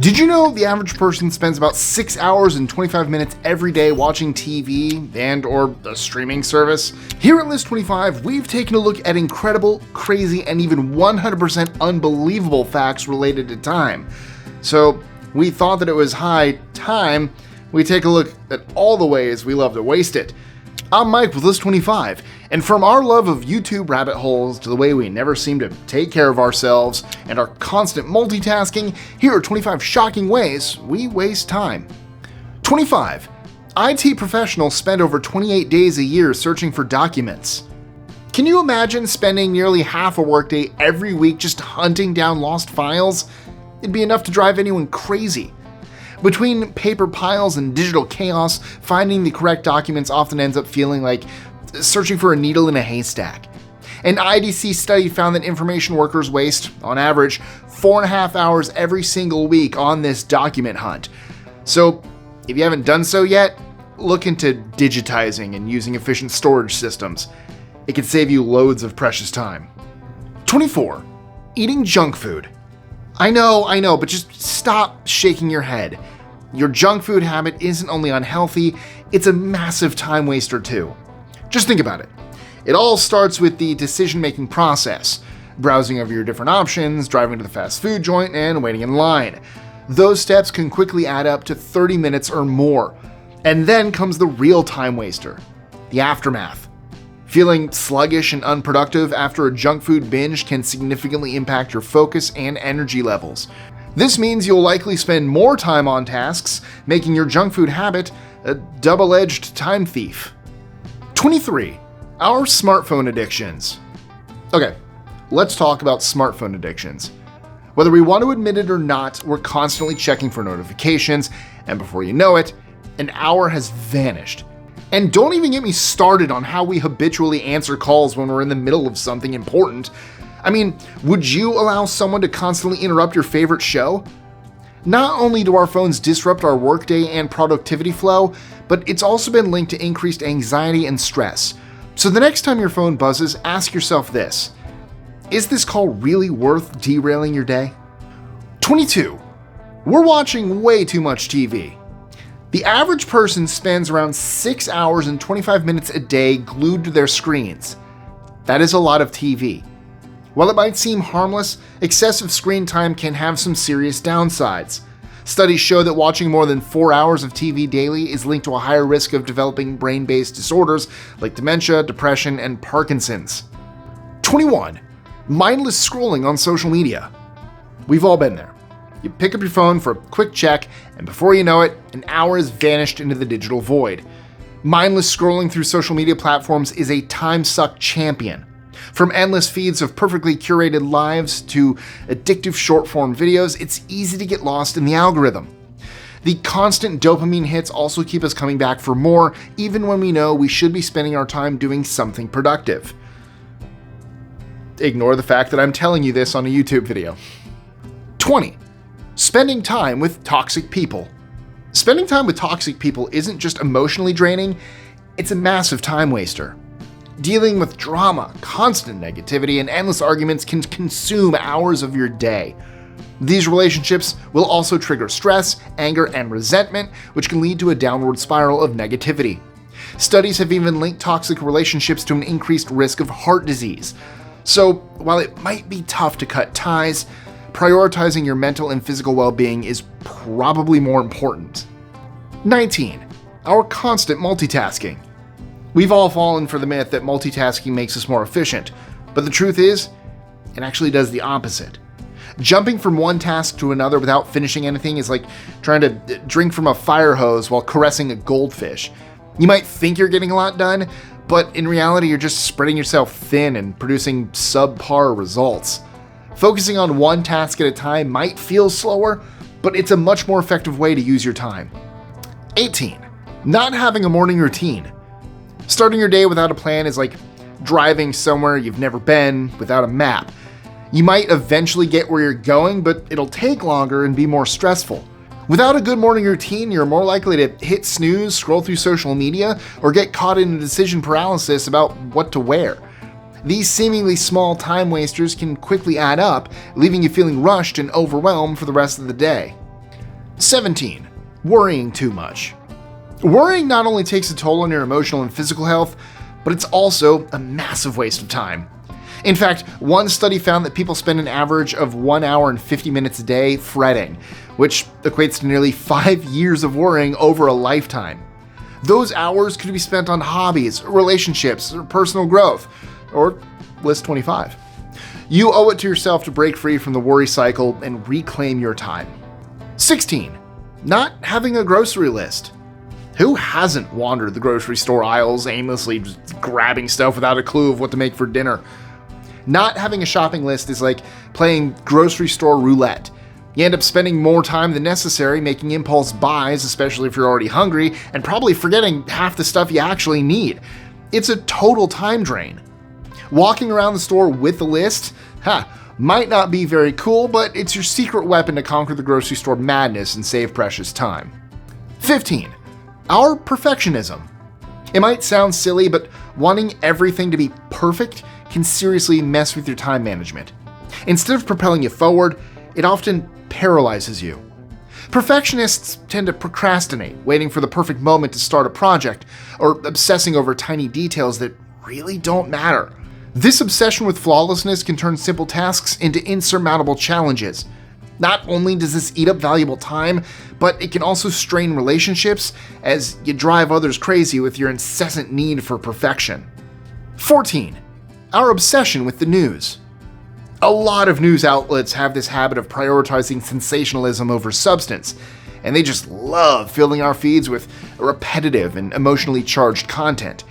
Did you know the average person spends about 6 hours and 25 minutes every day watching TV and or a streaming service? Here at List 25, we've taken a look at incredible, crazy, and even 100% unbelievable facts related to time. So we thought that it was high time we take a look at all the ways we love to waste it. I'm Mike with List 25, and from our love of YouTube rabbit holes to the way we never seem to take care of ourselves and our constant multitasking, here are 25 shocking ways we waste time. 25. IT professionals spend over 28 days a year searching for documents. Can you imagine spending nearly half a workday every week just hunting down lost files? It'd be enough to drive anyone crazy. Between paper piles and digital chaos, finding the correct documents often ends up feeling like searching for a needle in a haystack. An IDC study found that information workers waste, on average, 4.5 hours every single week on this document hunt. So, if you haven't done so yet, look into digitizing and using efficient storage systems. It could save you loads of precious time. 24. Eating junk food. I know, but just stop shaking your head. Your junk food habit isn't only unhealthy, it's a massive time waster too. Just think about it. It all starts with the decision-making process, browsing over your different options, driving to the fast food joint, and waiting in line. Those steps can quickly add up to 30 minutes or more. And then comes the real time waster, the aftermath. Feeling sluggish and unproductive after a junk food binge can significantly impact your focus and energy levels. This means you'll likely spend more time on tasks, making your junk food habit a double-edged time thief. 23. Our smartphone addictions. Okay, let's talk about smartphone addictions. Whether we want to admit it or not, we're constantly checking for notifications, and before you know it, an hour has vanished. And don't even get me started on how we habitually answer calls when we're in the middle of something important. I mean, would you allow someone to constantly interrupt your favorite show? Not only do our phones disrupt our workday and productivity flow, but it's also been linked to increased anxiety and stress. So the next time your phone buzzes, ask yourself this: is this call really worth derailing your day? 22. We're watching way too much TV. The average person spends around 6 hours and 25 minutes a day glued to their screens. That is a lot of TV. While it might seem harmless, excessive screen time can have some serious downsides. Studies show that watching more than 4 hours of TV daily is linked to a higher risk of developing brain-based disorders like dementia, depression, and Parkinson's. 21. Mindless scrolling on social media. We've all been there. You pick up your phone for a quick check, and before you know it, an hour has vanished into the digital void. Mindless scrolling through social media platforms is a time suck champion. From endless feeds of perfectly curated lives to addictive short-form videos, it's easy to get lost in the algorithm. The constant dopamine hits also keep us coming back for more, even when we know we should be spending our time doing something productive. Ignore the fact that I'm telling you this on a YouTube video. 20. Spending time with toxic people. Spending time with toxic people isn't just emotionally draining, it's a massive time waster. Dealing with drama, constant negativity, and endless arguments can consume hours of your day. These relationships will also trigger stress, anger, and resentment, which can lead to a downward spiral of negativity. Studies have even linked toxic relationships to an increased risk of heart disease. So, while it might be tough to cut ties, prioritizing your mental and physical well-being is probably more important. 19. Our constant multitasking. We've all fallen for the myth that multitasking makes us more efficient, but the truth is, it actually does the opposite. Jumping from one task to another without finishing anything is like trying to drink from a fire hose while caressing a goldfish. You might think you're getting a lot done, but in reality you're just spreading yourself thin and producing subpar results. Focusing on one task at a time might feel slower, but it's a much more effective way to use your time. 18. Not having a morning routine. Starting your day without a plan is like driving somewhere you've never been without a map. You might eventually get where you're going, but it'll take longer and be more stressful. Without a good morning routine, you're more likely to hit snooze, scroll through social media, or get caught in a decision paralysis about what to wear. These seemingly small time wasters can quickly add up, leaving you feeling rushed and overwhelmed for the rest of the day. 17. Worrying too much. Worrying not only takes a toll on your emotional and physical health, but it's also a massive waste of time. In fact, one study found that people spend an average of 1 hour and 50 minutes a day fretting, which equates to nearly 5 years of worrying over a lifetime. Those hours could be spent on hobbies, relationships, or personal growth, or list 25. You owe it to yourself to break free from the worry cycle and reclaim your time. 16. Not having a grocery list. Who hasn't wandered the grocery store aisles aimlessly just grabbing stuff without a clue of what to make for dinner? Not having a shopping list is like playing grocery store roulette. You end up spending more time than necessary making impulse buys, especially if you're already hungry, and probably forgetting half the stuff you actually need. It's a total time drain. Walking around the store with a list, might not be very cool, but it's your secret weapon to conquer the grocery store madness and save precious time. 15. Our perfectionism. It might sound silly, but wanting everything to be perfect can seriously mess with your time management. Instead of propelling you forward, it often paralyzes you. Perfectionists tend to procrastinate, waiting for the perfect moment to start a project, or obsessing over tiny details that really don't matter. This obsession with flawlessness can turn simple tasks into insurmountable challenges. Not only does this eat up valuable time, but it can also strain relationships as you drive others crazy with your incessant need for perfection. 14. Our obsession with the news. A lot of news outlets have this habit of prioritizing sensationalism over substance, and they just love filling our feeds with repetitive and emotionally charged content.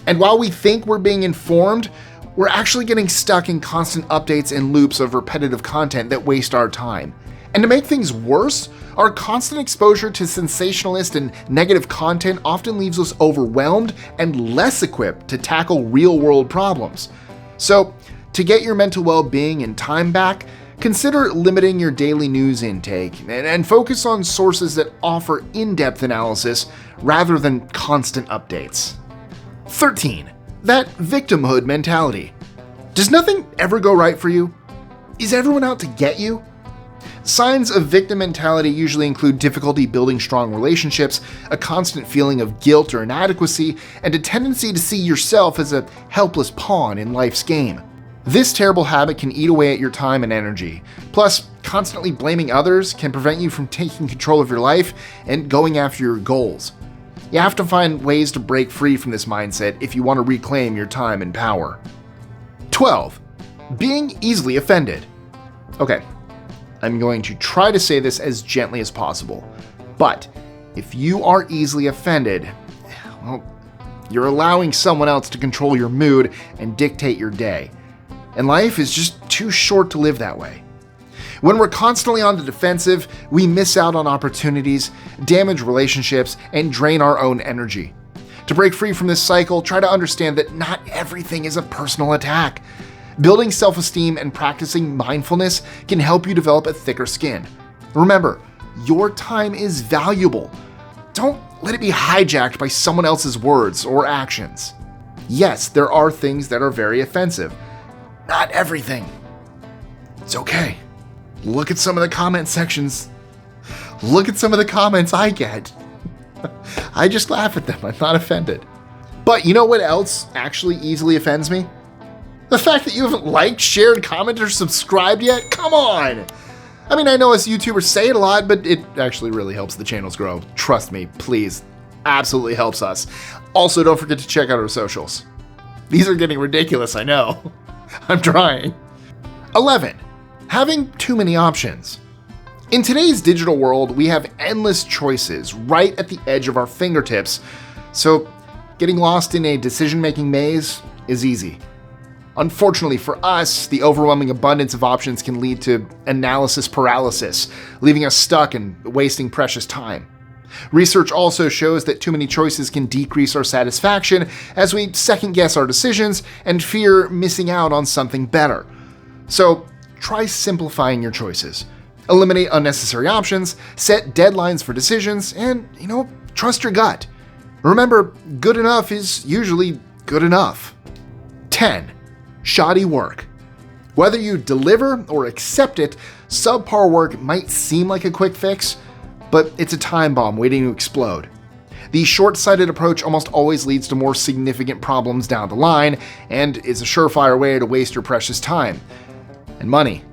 And while we think we're being informed, we're actually getting stuck in constant updates and loops of repetitive content that waste our time. And to make things worse, our constant exposure to sensationalist and negative content often leaves us overwhelmed and less equipped to tackle real-world problems. So, to get your mental well-being and time back, consider limiting your daily news intake and focus on sources that offer in-depth analysis rather than constant updates. 13. That victimhood mentality. Does nothing ever go right for you? Is everyone out to get you? Signs of victim mentality usually include difficulty building strong relationships, a constant feeling of guilt or inadequacy, and a tendency to see yourself as a helpless pawn in life's game. This terrible habit can eat away at your time and energy. Plus, constantly blaming others can prevent you from taking control of your life and going after your goals. You have to find ways to break free from this mindset if you want to reclaim your time and power. 12. Being easily offended. Okay, I'm going to try to say this as gently as possible, but if you are easily offended, well, you're allowing someone else to control your mood and dictate your day. And life is just too short to live that way. When we're constantly on the defensive, we miss out on opportunities, damage relationships, and drain our own energy. To break free from this cycle, try to understand that not everything is a personal attack. Building self-esteem and practicing mindfulness can help you develop a thicker skin. Remember, your time is valuable. Don't let it be hijacked by someone else's words or actions. Yes, there are things that are very offensive. Not everything. It's okay. Look at some of the comment sections. Look at some of the comments I get. I just laugh at them. I'm not offended. But you know what else actually easily offends me? The fact that you haven't liked, shared, commented, or subscribed yet? Come on! I mean, I know us YouTubers say it a lot, but it actually really helps the channels grow. Trust me, please. Absolutely helps us. Also, don't forget to check out our socials. These are getting ridiculous, I know. I'm trying. 11. Having too many options. In today's digital world, we have endless choices right at the edge of our fingertips, so getting lost in a decision-making maze is easy. Unfortunately for us, the overwhelming abundance of options can lead to analysis paralysis, leaving us stuck and wasting precious time. Research also shows that too many choices can decrease our satisfaction as we second-guess our decisions and fear missing out on something better. So, try simplifying your choices. Eliminate unnecessary options, set deadlines for decisions, and, trust your gut. Remember, good enough is usually good enough. 10. Shoddy work. Whether you deliver or accept it, subpar work might seem like a quick fix, but it's a time bomb waiting to explode. The short-sighted approach almost always leads to more significant problems down the line and is a surefire way to waste your precious time and money.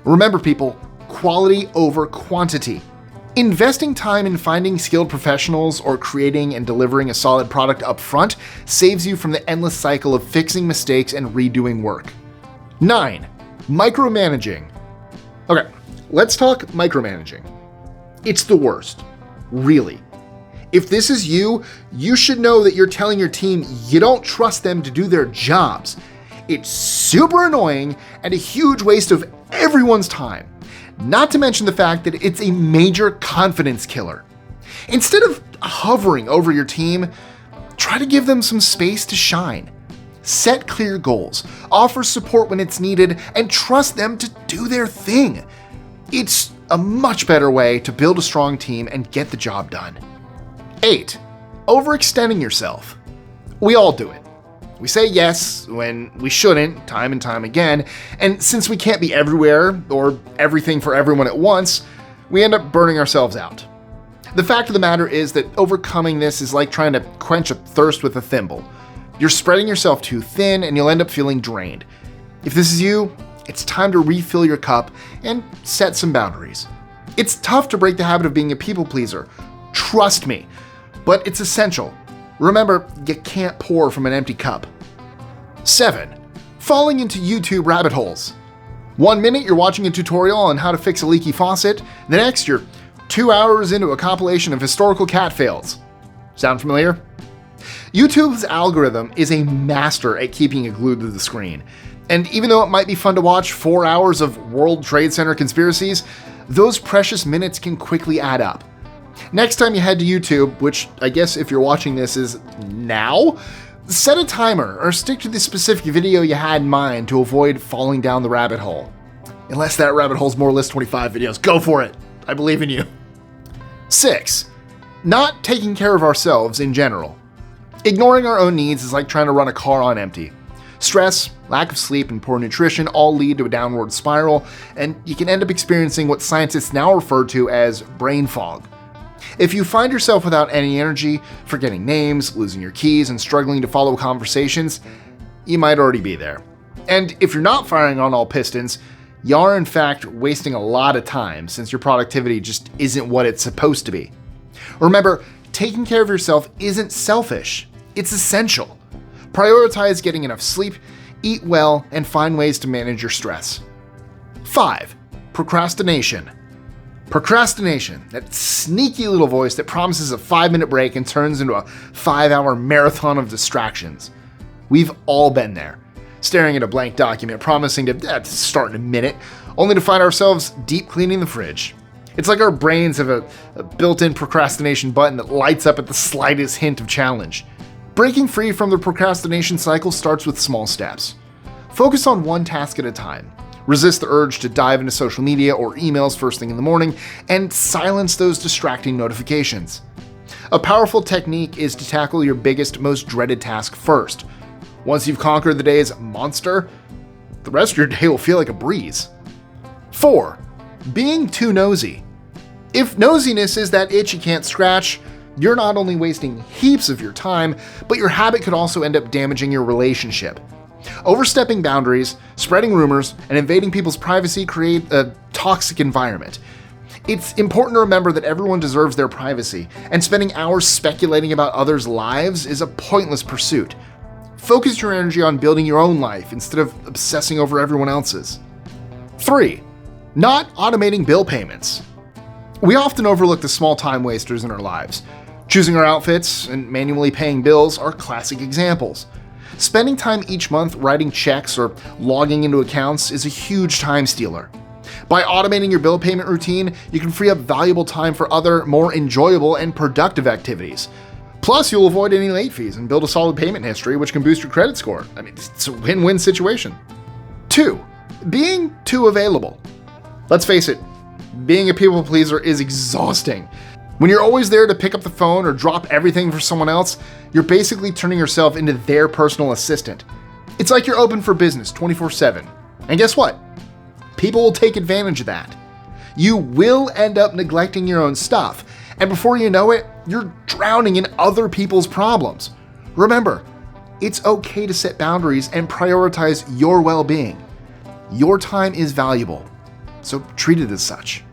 Remember, people, quality over quantity. Investing time in finding skilled professionals or creating and delivering a solid product up front saves you from the endless cycle of fixing mistakes and redoing work. 9. Micromanaging. Okay, let's talk micromanaging. It's the worst. Really. If this is you, you should know that you're telling your team you don't trust them to do their jobs. It's super annoying and a huge waste of everyone's time. Not to mention the fact that it's a major confidence killer. Instead of hovering over your team, try to give them some space to shine. Set clear goals, offer support when it's needed, and trust them to do their thing. It's a much better way to build a strong team and get the job done. 8. Overextending yourself. We all do it. We say yes when we shouldn't, time and time again, and since we can't be everywhere or everything for everyone at once, we end up burning ourselves out. The fact of the matter is that overcoming this is like trying to quench a thirst with a thimble. You're spreading yourself too thin and you'll end up feeling drained. If this is you, it's time to refill your cup and set some boundaries. It's tough to break the habit of being a people pleaser. Trust me. But it's essential. Remember, you can't pour from an empty cup. 7. Falling into YouTube rabbit holes. 1 minute you're watching a tutorial on how to fix a leaky faucet, the next you're 2 hours into a compilation of historical cat fails. Sound familiar? YouTube's algorithm is a master at keeping you glued to the screen. And even though it might be fun to watch 4 hours of World Trade Center conspiracies, those precious minutes can quickly add up. Next time you head to YouTube, which I guess if you're watching this is now, set a timer or stick to the specific video you had in mind to avoid falling down the rabbit hole. Unless that rabbit hole's more List 25 videos, go for it. I believe in you. 6. Not taking care of ourselves in general. Ignoring our own needs is like trying to run a car on empty. Stress, lack of sleep, and poor nutrition all lead to a downward spiral, and you can end up experiencing what scientists now refer to as brain fog. If you find yourself without any energy, forgetting names, losing your keys, and struggling to follow conversations, you might already be there. And if you're not firing on all pistons, you are in fact wasting a lot of time since your productivity just isn't what it's supposed to be. Remember, taking care of yourself isn't selfish, it's essential. Prioritize getting enough sleep, eat well, and find ways to manage your stress. 5. Procrastination. Procrastination, that sneaky little voice that promises a 5-minute break and turns into a 5-hour marathon of distractions. We've all been there, staring at a blank document promising to start in a minute, only to find ourselves deep cleaning the fridge. It's like our brains have a built-in procrastination button that lights up at the slightest hint of challenge. Breaking free from the procrastination cycle starts with small steps. Focus on one task at a time. Resist the urge to dive into social media or emails first thing in the morning, and silence those distracting notifications. A powerful technique is to tackle your biggest, most dreaded task first. Once you've conquered the day's monster, the rest of your day will feel like a breeze. 4. Being too nosy. If nosiness is that itch you can't scratch, you're not only wasting heaps of your time, but your habit could also end up damaging your relationship. Overstepping boundaries, spreading rumors, and invading people's privacy create a toxic environment. It's important to remember that everyone deserves their privacy, and spending hours speculating about others' lives is a pointless pursuit. Focus your energy on building your own life instead of obsessing over everyone else's. 3. Not automating bill payments. We often overlook the small time wasters in our lives. Choosing our outfits and manually paying bills are classic examples. Spending time each month writing checks or logging into accounts is a huge time stealer. By automating your bill payment routine, you can free up valuable time for other, more enjoyable and productive activities. Plus, you'll avoid any late fees and build a solid payment history, which can boost your credit score. I mean, it's a win-win situation. 2. Being too available. Let's face it, being a people pleaser is exhausting. When you're always there to pick up the phone or drop everything for someone else, you're basically turning yourself into their personal assistant. It's like you're open for business 24/7. And guess what? People will take advantage of that. you will end up neglecting your own stuff. And before you know it, you're drowning in other people's problems. Remember, it's okay to set boundaries and prioritize your well-being. Your time is valuable, so treat it as such.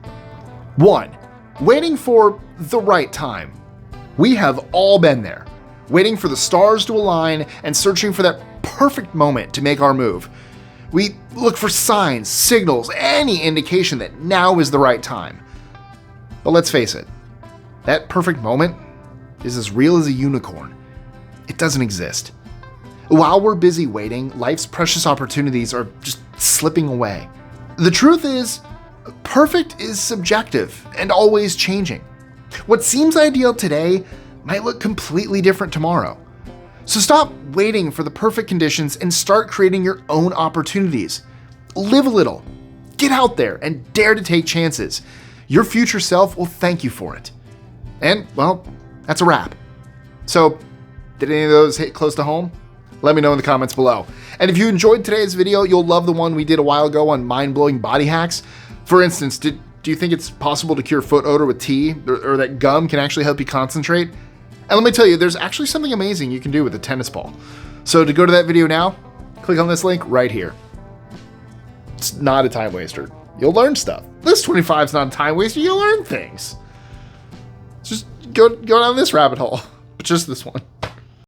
1. Waiting for the right time. We have all been there, waiting for the stars to align and searching for that perfect moment to make our move. We look for signs, signals, any indication that now is the right time. But let's face it, that perfect moment is as real as a unicorn. It doesn't exist. While we're busy waiting, life's precious opportunities are just slipping away. The truth is, perfect is subjective and always changing. What seems ideal today might look completely different tomorrow. So stop waiting for the perfect conditions and start creating your own opportunities. Live a little, get out there, and dare to take chances. Your future self will thank you for it. And, well, that's a wrap. So, did any of those hit close to home? Let me know in the comments below. And if you enjoyed today's video, you'll love the one we did a while ago on mind-blowing body hacks. For instance, do you think it's possible to cure foot odor with tea, or that gum can actually help you concentrate? And let me tell you, there's actually something amazing you can do with a tennis ball. So to go to that video now, click on this link right here. It's not a time waster. You'll learn stuff. This 25 is not a time waster. You'll learn things. Just go down this rabbit hole. But just this one.